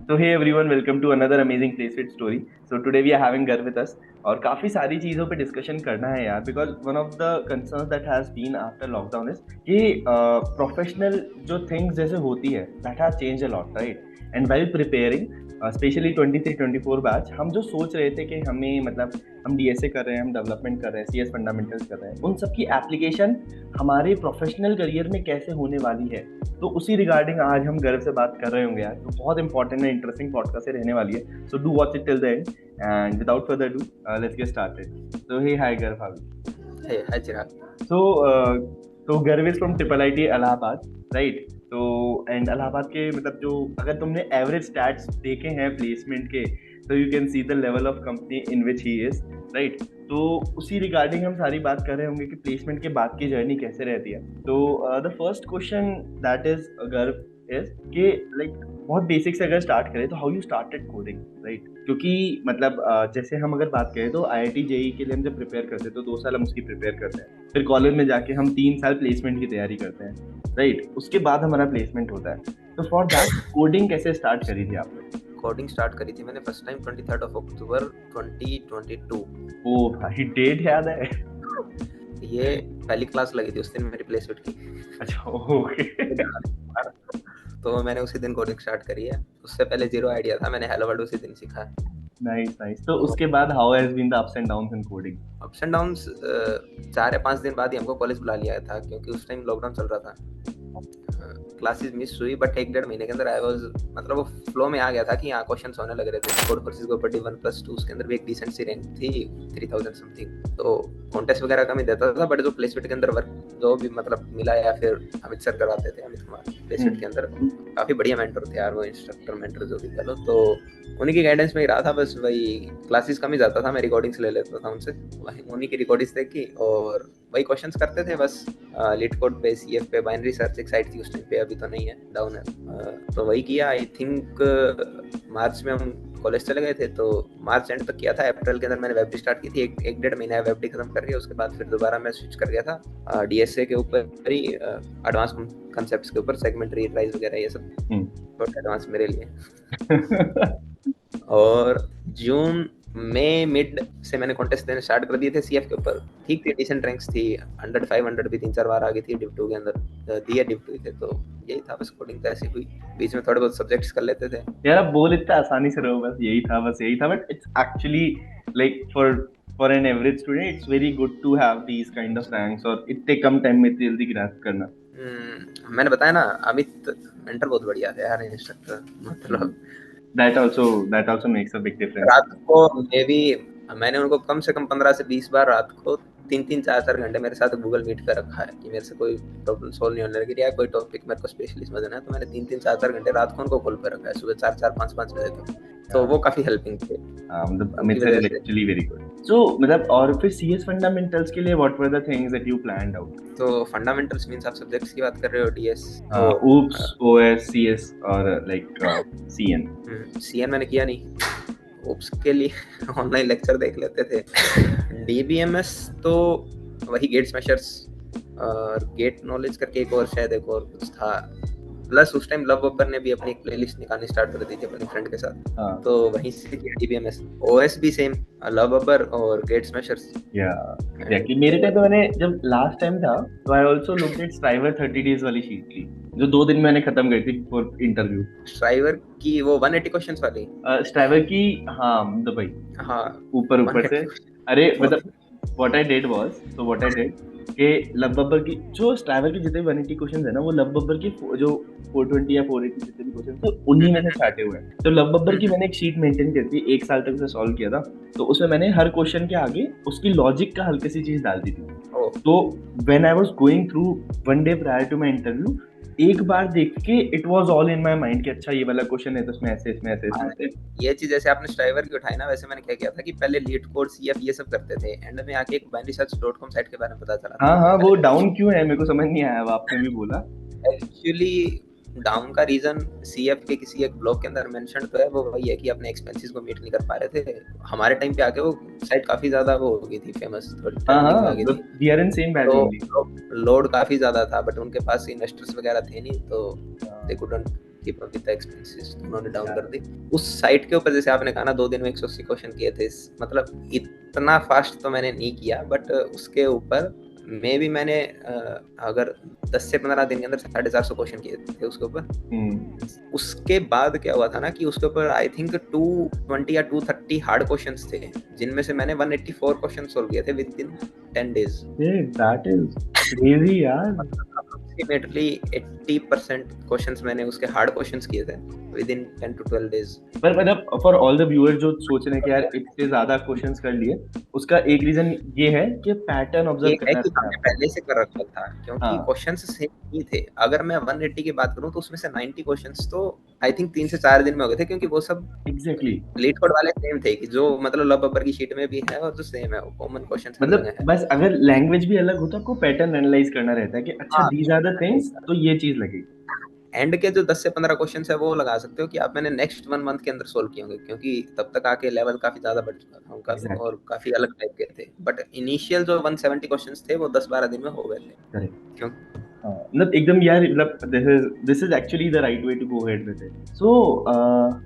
So hey everyone, welcome to another amazing placement story. So today we are having Garv with us और काफी सारी चीजों पे discussion करना है यार, because one of the concerns that has been after lockdown is कि professional जो थिंग्स जैसे होती है that has changed a lot, right? And while preparing specially 23-24 batch, हम जो सोच रहे थे कि हमें मतलब हम डीएसए कर रहे हैं, हम डेवलपमेंट कर रहे हैं, सीएस फंडामेंटल्स कर रहे हैं, उन सब की एप्लीकेशन हमारे प्रोफेशनल करियर में कैसे होने वाली है, तो उसी रिगार्डिंग आज हम गर्व से बात कर रहे होंगे यार। तो बहुत इंपॉर्टेंट है, इंटरेस्टिंग पॉडकास्ट से रहने वाली है। So do watch it till the end and without further ado let's get started. So hey hi Garv, how Hey, hi Chirag. So तो Garv is from triple IT Allahabad, right? तो एंड इलाहाबाद के मतलब जो अगर तुमने एवरेज स्टैट्स देखे हैं प्लेसमेंट के, तो you can see the level of company in which he is, right? तो उसी रिगार्डिंग हम सारी बात कर रहे होंगे कि प्लेसमेंट के बाद की जर्नी कैसे रहती है। तो the first question that is गर्व इज कि लाइक बहुत बेसिक से अगर स्टार्ट करें तो how you started coding, right? क्योंकि मतलब जैसे हम अगर बात करें तो आईआईटी जेई के लिए हम जब प्रिपेयर करते हैं तो 2 साल हम उसकी प्रिपेयर करते हैं, फिर कॉलेज में जाके हम 3 साल प्लेसमेंट की तैयारी करते हैं, राइट? उसके बाद हमारा प्लेसमेंट होता है। तो फॉर दैट कोडिंग कैसे स्टार्ट करी थी आपने? कोडिंग स्टार्ट करी थी मैंने फर्स्ट टाइम 23 अक्टूबर 2022। ओ भाई, डेट याद है? ये पहली क्लास लगी थी उस दिन मेरी प्लेसमेंट की। अच्छा, ओके। तो मैंने उसी दिन कोडिंग स्टार्ट करी है। उससे पहले जीरो आइडिया था, मैंने हेलो वर्ल्ड उसी दिन सीखा है। Nice nice. तो उसके बाद how has been the ups and downs in coding? Ups and downs 4 या 5 दिन बाद ही हमको कॉलेज बुला लिया था, क्योंकि उस टाइम लॉकडाउन चल रहा था। क्लासेस मिस हुई, बट 1-1.5 महीने के अंदर आई वाज मतलब वो फ्लो में आ गया था कि यहाँ क्वेश्चंस होने लग रहे थे। कोड फोर्सेस के ऊपर D1+2 उसके अंदर भी एक डिसेंट सी रैंक थी 3000 समथिंग। तो कॉन्टेस्ट वगैरह कम ही देता था, बट जो प्लेसमेंट के अंदर वर्क जो भी मतलब मिला या फिर अमित सर करवाते थे, अमित कुमार प्लेसमेंट के अंदर काफ़ी बढ़िया मेंटर थे यार वो, इंस्ट्रक्टर मेंटर जो भी कह लो। तो उन्हीं की गाइडेंस में ही रहा था, बस वही क्लासेस कम ही जाता था, मैं रिकॉर्डिंग्स ले लेता था उनसे, वही उन्हीं की रिकॉर्डिंग्स देखी और वही क्वेश्चंस करते थे बस। लीड कोड पे, सीएफ पे, बाइनरी सर्च एक साइट थी उस टाइम पे, अभी तो नहीं है, डाउन है। तो वही किया। आई थिंक मार्च में हम कॉलेज चले गए थे, तो मार्च एंड तक किया था। अप्रैल के अंदर मैंने वेब स्टार्ट की थी, एक 1.5 महीना वेब खत्म करके उसके बाद फिर दोबारा मैं स्विच कर गया था डीएसए के ऊपर ही, एडवांस कंसेप्ट्स के ऊपर, सेगमेंट रीट्राइज वगैरह ये सब बहुत एडवांस मेरे लिए। और जून में मिड से मैंने कॉन्टेस्ट देने स्टार्ट कर दिए थे सीएफ के ऊपर। ठीक थी, डिसेंट रैंक्स थी, 100-500 भी 3-4 बार आ गई थी डिव 2 के अंदर, दिया डिव 2 थे। तो यही था बस, कोडिंग तो ऐसी हुई, बीच में थोड़े बहुत सब्जेक्ट्स कर लेते थे यार। आप बोल इतना आसानी से रहो, बस यही था, बस यही था, but it's actually like for an average student it's very good to have these kind of ranks और इतने कम टाइम में इतनी जल्दी ग्रैस्प करना। मैंने बताया ना, अमित मेंटर बहुत बढ़िया थे यार, इंस्ट्रक्टर मतलब that also makes a big difference. रात को मे भी मैंने उनको कम से कम 15 से 20 बार रात को 3-4 घंटे मेरे साथ गूगल मीट कर रखा है कि मेरे से कोई प्रॉब्लम सोल्व नहीं होने लगी या कोई टॉपिक मेरे को स्पेशली समझना है, तो मैंने 3-4 घंटे रात को उनको कॉल पे रखा है, सुबह 4-5 बजे तक। तो वो काफी हेल्पिंग थे। मतलब Amit sir is actually very good. So मतलब और फिर सीएस फंडामेंटल्स के लिए what were the things that you planned out? तो फंडामेंटल्स मींस आप सब्जेक्ट्स की बात कर रहे हो, डीएस, oops, OS, CS और लाइक CN? सीएन मैंने किया नहीं, ओप्स के लिए ऑनलाइन लेक्चर देख लेते थे। डीबीएमएस तो वही गेट स्मैशर्स और गेट नॉलेज करके एक और शायद एक और कुछ था, प्लस उस टाइम लव बब्बर ने भी अपनी एक प्लेलिस्ट निकालनी स्टार्ट कर दी थी अपने फ्रेंड के साथ। तो वहीं से किया डीबीएमएस। ओएस भी सेम, लव बब्बर और गेट स्मैशर्स। या एग्जैक्टली, मेरे टाइम पे मैंने जब लास्ट टाइम था तो I also looked at striver 30 days वाली शीट थी, जो 2 दिन मैंने खत्म करी थी फॉर इंटरव्यू। स्ट्राइवर की वो 180 क्वेश्चंस वाली, स्ट्राइवर की, हाँ तो भाई, हाँ ऊपर से। अरे मतलब व्हाट आई डिड कि लव बब्बर की जो स्ट्राइवर के जितने 180 क्वेश्चंस है ना, वो लव बब्बर की जो 420 या 480 जितने भी क्वेश्चन थे उन्हीं में से छाटे हुए हैं। तो लव बब्बर की मैंने एक शीट मेंटेन की थी, 1 साल तक उसे सॉल्व किया था। तो उसमें मैंने हर क्वेश्चन के आगे उसकी लॉजिक का हल्की सी चीज डाल दी थी। तो when I was going through one day prior to my interview, एक बार देख के it was all in my mind कि अच्छा ये वाला क्वेश्चन है तो इसमें ऐसे इसमें ऐसे इसमें। ये चीज जैसे आपने स्ट्राइवर की उठाई ना, वैसे मैंने क्या किया था कि पहले लीड कोड सीएफ ये सब करते थे, एंड में आके एक binary-search.com साइट के बारे में पता चला। हाँ, वो डाउन क्यों है मेरे को समझ नहीं आया, आपने भी बोला। एक्चुअली डाउन का रीजन सीएफ के किसी एक ब्लॉग के अंदर मेंशन तो है, वो वही है कि अपने एक्सपेंसेस को मीट नहीं कर पा रहे थे। हमारे टाइम पे आके वो साइट काफी ज्यादा वो हो गई थी, फेमस, थोड़ी ट्रेंडिंग में आ गई थी। We are in same batch only. तो लोड काफी ज्यादा था, बट उनके पास इन्वेस्टर्स वगैरह थे नहीं, तो they couldn't keep up with the expenses, उन्होंने डाउन कर दी। उस साइट के ऊपर जैसे आपने कहा ना 2 दिन में 180 क्वेश्चन किए थे, मतलब इतना फास्ट तो मैंने नहीं किया, बट उसके ऊपर मे भी मैंने अगर 10 से 15 दिन के अंदर 450 क्वेश्चन किए थे उसके ऊपर। उसके बाद क्या हुआ था ना कि उसके ऊपर आई थिंक 220 या 230 हार्ड क्वेश्चंस थे, जिनमें से मैंने 184 क्वेश्चन सोल्व किए थे with in 10 days. That is crazy यार। अप्रोक्सीमेटली 80% क्वेश्चंस मैंने उसके हार्ड क्वेश्चंस किए थे विद इन 10 to 12 डेज। पर मतलब फॉर ऑल द व्यूअर जो सोच रहे हैं कि यार इतने ज्यादा क्वेश्चंस कर लिए, उसका एक रीजन ये है कि पैटर्न ऑब्जर्व एक है करना कि है हमने पहले से कर रखा था, क्योंकि क्वेश्चंस सेम नहीं थे। अगर मैं 180 की बात करूं तो उसमें से 90 क्वेश्चंस तो आई थिंक 3 से 4 दिन में हो गए थे, क्योंकि वो सब एग्जैक्टली लीड कोड वाले सेम थे कि जो मतलब लब अपर की शीट में भी है और जो सेम है वो कॉमन क्वेश्चंस हर मतलब जगह है। बस अगर लैंग्वेज भी अलग हो तो आपको पैटर्न एनालाइज करना रहता है कि अच्छा हाँ, दीज आर द थिंग्स, तो ये चीज लगेगी। एंड के जो 10 से 15 क्वेश्चंस है वो लगा सकते हो कि आप मैंने नेक्स्ट 1 मंथ के अंदर सोल्व किए होंगे, क्योंकि तब तक आके लेवल काफी ज्यादा बढ़ चुका था उनका एग्जैक्टली और काफी अलग टाइप के थे। बट इनिशियल जो 170 क्वेश्चंस थे वो 10-12 दिन में हो गए थे। करेक्ट। क्यों? मतलब एकदम यार, मतलब this is actually the right way to go ahead with it. So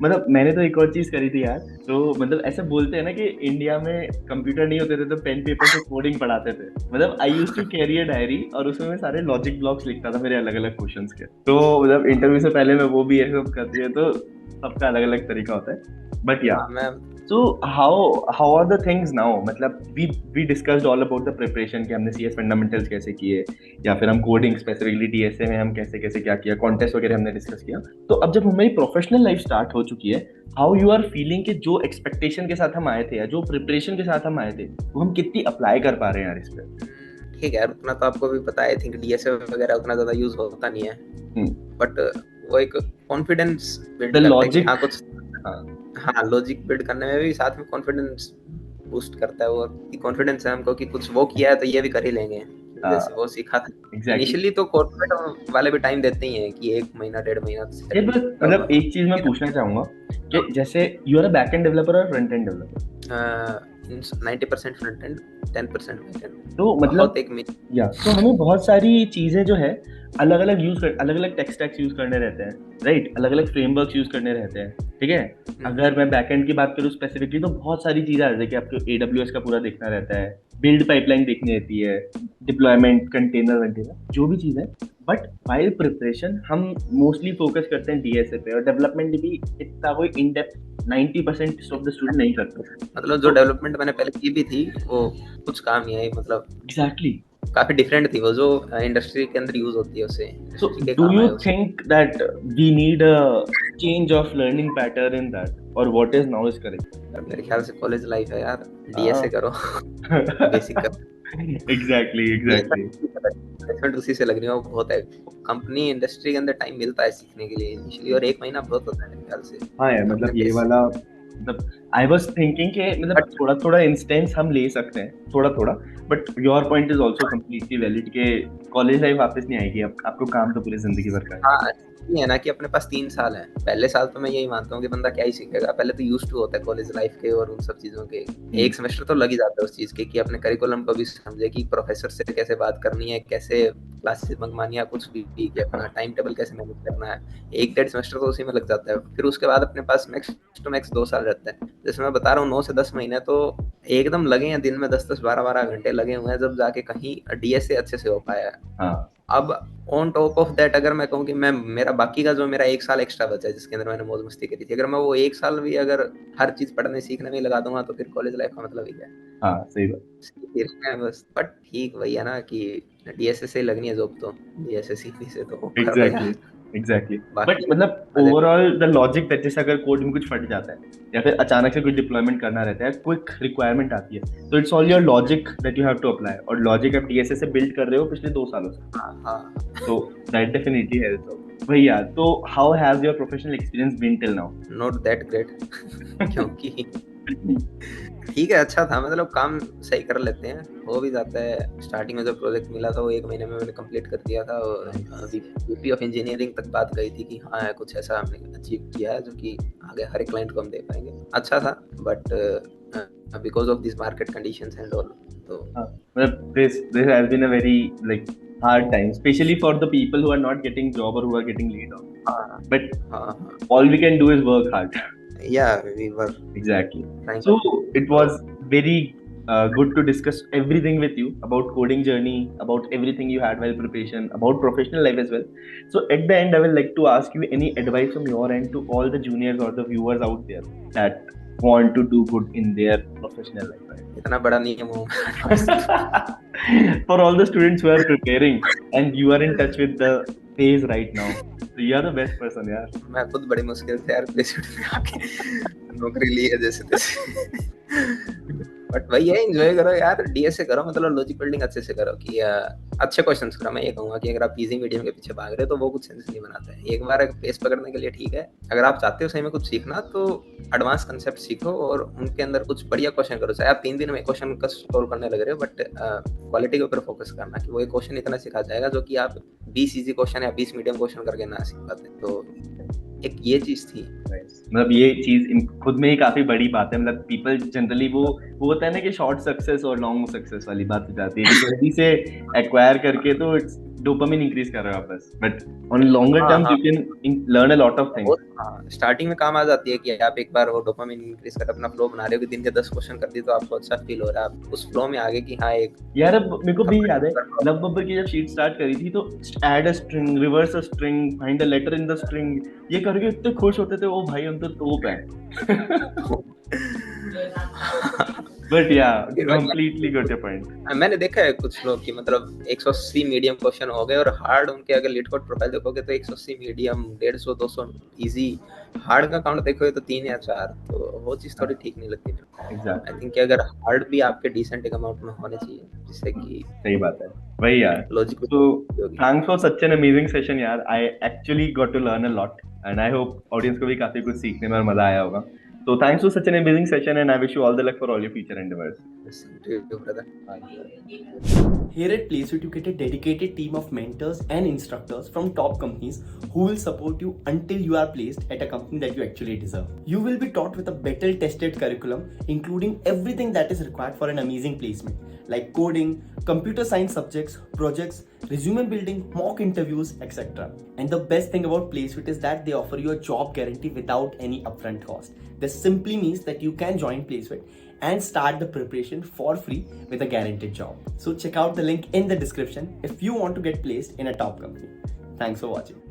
मतलब मैंने तो एक और चीज करी थी यार। तो मतलब ऐसे बोलते हैं ना कि इंडिया में कंप्यूटर नहीं होते थे तो पेन पेपर से कोडिंग पढ़ाते थे। मतलब I used to carry a diary और उसमें मैं सारे लॉजिक ब्लॉक्स लिखता था मेरे अलग अलग क्वेश्चंस के। तो मतलब इंटरव्यू से पहले मैं वो भी ये सब करती है, तो सबका अलग अलग तरीका होता है। बट या मैं So how are the things now? मतलब we discussed all about the preparation कि हमने CS fundamentals कैसे किए, या फिर हम कोडिंग स्पेसिफिकली DSA में हम कैसे कैसे क्या किया, कॉन्टेस्ट वगैरह हमने डिस्कस किया। तो अब जब हमारी प्रोफेशनल लाइफ स्टार्ट हो चुकी है, हाउ यू आर फीलिंग कि जो एक्सपेक्टेशन के साथ हम आए थे या जो प्रिपरेशन के साथ हम आए थे वो हम कितनी अप्लाई कर पा रहे हैं यार इस पे? ठीक है यार, उतना तो आपको भी पता है, आई थिंक डीएसए वगैरह उतना ज्यादा यूज होता नहीं है, बट वो एक कॉन्फिडेंस बिल्ड द करता है कि लॉजिक। हाँ कुछ, हाँ लॉजिक बिल्ड करने में भी साथ में कॉन्फिडेंस बूस्ट करता है वो, कि कॉन्फिडेंस है हमको कि कुछ वो किया है तो ये भी कर ही लेंगे, जैसे वो सीखा था। एग्जैक्टली। इनिशियली तो कॉर्पोरेट वाले भी टाइम देते ही हैं कि 1 महीना 1.5 महीना यार बस मतलब एक चीज मैं पूछना चाहूंगा कि जैसे you are a back end developer और front end developer. 90% front end 10% back end, तो मतलब बहुत एक या तो हमें बहुत सारी चीजें जो है अलग अलग टेक स्टैक्स यूज करने रहते हैं, राइट? अलग अलग फ्रेमवर्क्स यूज करने रहते हैं, ठीक है। अगर मैं बैकएंड की बात करूँ स्पेसिफिकली तो बहुत सारी चीजें आ जाती है कि आपको AWS का पूरा देखना रहता है, बिल्ड पाइपलाइन देखनी रहती है, डिप्लॉयमेंट, कंटेनर वंटेनर जो भी चीज है। बट वाइल प्रिपरेशन हम मोस्टली फोकस करते हैं DSA पे, और डेवलपमेंट भी इतना कोई in depth 90% of the student नहीं करते। मतलब जो डेवलपमेंट मैंने पहले की भी थी वो कुछ काम नहीं आई, मतलब एग्जैक्टली। काफी डिफरेंट थी वो जो इंडस्ट्री के अंदर यूज होती है उससे, So, इंडस्ट्री के do काम you आए उससे। think that we need a change of learning pattern in that, or what is now is correct? मेरे ख्याल से कॉलेज लाइफ है यार, डीएसए करो, बेसिक करो। एग्जैक्टली। प्लेसमेंट उसी से लग रही है, वो बहुत है। कंपनी इंडस्ट्री के अंदर टाइम मिलता है सीखने के लिए इनिशियली, और 1 महीना बहुत होता है मेरे ख्याल से। हाँ यार, अपने मतलब ये बेस वाला मतलब आई वाज थिंकिंग कि मतलब थोड़ा थोड़ा इंस्टेंस हम ले सकते हैं, थोड़ा थोड़ा। But your point is also completely valid कि कॉलेज लाइफ वापस नहीं आएगी, अब आपको काम तो पूरी जिंदगी भर का है। हाँ, ये है ना कि अपने पास 3 साल है। पहले साल तो मैं यही मानता हूँ कि बंदा क्या ही सीखेगा, पहले तो यूज्ड टू होता है कॉलेज लाइफ के और उन सब चीजों के। 1 सेमेस्टर तो लग ही जाता है उस चीज के, कि अपने करिकुलम को भी समझे कि प्रोफेसर से कैसे बात करनी है, कैसे क्लासेस मंगवानी है, कुछ भी कि अपना टाइम टेबल कैसे मैनेज करना है। 1-1.5 सेमेस्टर तो उसी में लग जाता है। फिर उसके बाद अपने पास मैक्स टू मैक्स 2 साल रहता है। जैसे मैं बता रहा हूँ 9 से 10 महीने तो एकदम लगे हैं, दिन में 10-10, 12-12 घंटे लगे हुए हैं, जब जाके कहीं डीएसए अच्छे से हो पाया है। अब ऑन टॉप ऑफ दैट अगर मैं कहूँ कि मैं मेरा बाकी का जो मेरा 1 साल एक्स्ट्रा बचा है जिसके अंदर मैंने मौज मस्ती करी थी, अगर मैं वो 1 साल भी अगर हर चीज पढ़ने सीखने में लगा दूंगा तो फिर कॉलेज लाइफ का मतलब ही क्या है। हाँ सही बात। बस बट ठीक वही है ना कि डीएसए से लगनी है जॉब, तो डीएसए सीखने से तो कर दो एग्जैक्टली यार। एग्जैक्टली। बट बाकी मतलब ओवरऑल द लॉजिक दैट जैसे अगर कोड में कुछ फट जाता है या फिर अचानक से कुछ डिप्लॉयमेंट करना रहता है, क्विक रिक्वायरमेंट आती है, तो it's all your logic that you have to apply, और लॉजिक आप DSA से बिल्ड कर रहे हो पिछले 2 सालों से। हाँ तो दैट डेफिनेटली हेल्प्स भैया। तो how has your professional experience been till now? Not that great क्योंकि ठीक है, अच्छा था, मतलब काम सही कर लेते हैं, हो भी जाता है। स्टार्टिंग में जब प्रोजेक्ट मिला था वो 1 महीने में मैंने कंप्लीट कर दिया था, और अभी VP ऑफ इंजीनियरिंग तक बात गई थी कि हाँ कुछ ऐसा हमने अचीव किया है जो कि आगे हर एक क्लाइंट को हम दे पाएंगे। अच्छा था, but because of this market conditions and all, तो this has been a very like hard time, especially for the people who are not getting job or who are getting laid off. हाँ but हाँ all we can do is work hard. yeah, we were Exactly. trying So to it was very good to discuss everything with you about coding journey, about everything you had while preparation, about professional life as well. So at the end, I will like to ask you any advice from your end to all the juniors or the viewers out there that want to do good in their professional life. इतना बड़ा नियम हो For all the students who are preparing and you are in touch with the phase right now, so you are the best person, यार. मैं खुद बड़ी मुश्किल से यार प्लेसमेंट में आके नौकरी ली है जैसे तैसे बट वही है, एंजॉय करो यार, डीएस से करो, मतलब लॉजिक बिल्डिंग अच्छे से करो कि अच्छे क्वेश्चंस करो। मैं ये कहूंगा कि अगर आप इजी मीडियम के पीछे भाग रहे हो तो वो कुछ सेंस नहीं बनाता है। एक बार पेस पकड़ने के लिए ठीक है, अगर आप चाहते हो सही में कुछ सीखना तो एडवांस कंसेप्ट सीखो और उनके अंदर कुछ बढ़िया क्वेश्चन करो। चाहे आप 3 दिन में क्वेश्चन का सॉल्व करने लग रहे हो, बट क्वालिटी के ऊपर फोकस करना कि वो एक क्वेश्चन इतना सिखा जाएगा जो कि आप 20 इजी क्वेश्चन या 20 मीडियम क्वेश्चन करके ना सीख पाते। तो एक ये चीज थी, मतलब ये चीज खुद में ही काफी बड़ी बात है। मतलब पीपल जनरली वो होता है ना कि शॉर्ट सक्सेस और लॉन्ग सक्सेस वाली बात हो जाती है कि जल्दी से एक्वायर करके तो इट्स डोपामिन इंक्रीज कर रहे हो आप बस, but on longer term you can learn a lot of things. Starting में काम आ जाती है कि आप एक बार वो डोपामिन इंक्रीज कर अपना फ्लो बना रहे हो कि दिन के 10 क्वेश्चन कर दिए तो आपको अच्छा फील हो रहा है, आप उस फ्लो में आगे कि हाँ एक यार अब मेरे को भी याद है लव बब्बर की जब शीट स्टार्ट करी थी तो add a string, reverse a string, find a letter in the string, ये करके इतने खुश होते थे, ओ भाई हम तो तोप है। बट या कंप्लीटली गॉट योर पॉइंट। मैंने देखा है कुछ लोग कि मतलब 180 मीडियम क्वेश्चन हो गए और हार्ड उनके अगर लीड कोड प्रोफाइल देखोगे तो 180 मीडियम, 150 200 इजी, हार्ड का काउंट देखोगे तो 3 या 4, तो वो चीज थोड़ी ठीक नहीं लगती मेरे को। आई थिंक कि अगर हार्ड भी आपके डिसेंट अमाउंट में होने चाहिए जिससे कि सही बात है वही यार। Logic. So thanks for such an amazing session यार, I actually got to learn a lot and I hope audience को भी काफी कुछ सीखने में और मजा आया होगा। So thanks for such an amazing session and I wish you all the luck for all your future endeavors. Here at Placeit, you get a dedicated team of mentors and instructors from top companies who will support you until you are placed at a company that you actually deserve. You will be taught with a battle tested curriculum, including everything that is required for an amazing placement, like coding, computer science subjects, projects, resume building, mock interviews, etc. And the best thing about Placeit is that they offer you a job guarantee without any upfront cost. This simply means that you can join Placeit and start the preparation for free with a guaranteed job. So check out the link in the description if you want to get placed in a top company. Thanks for watching.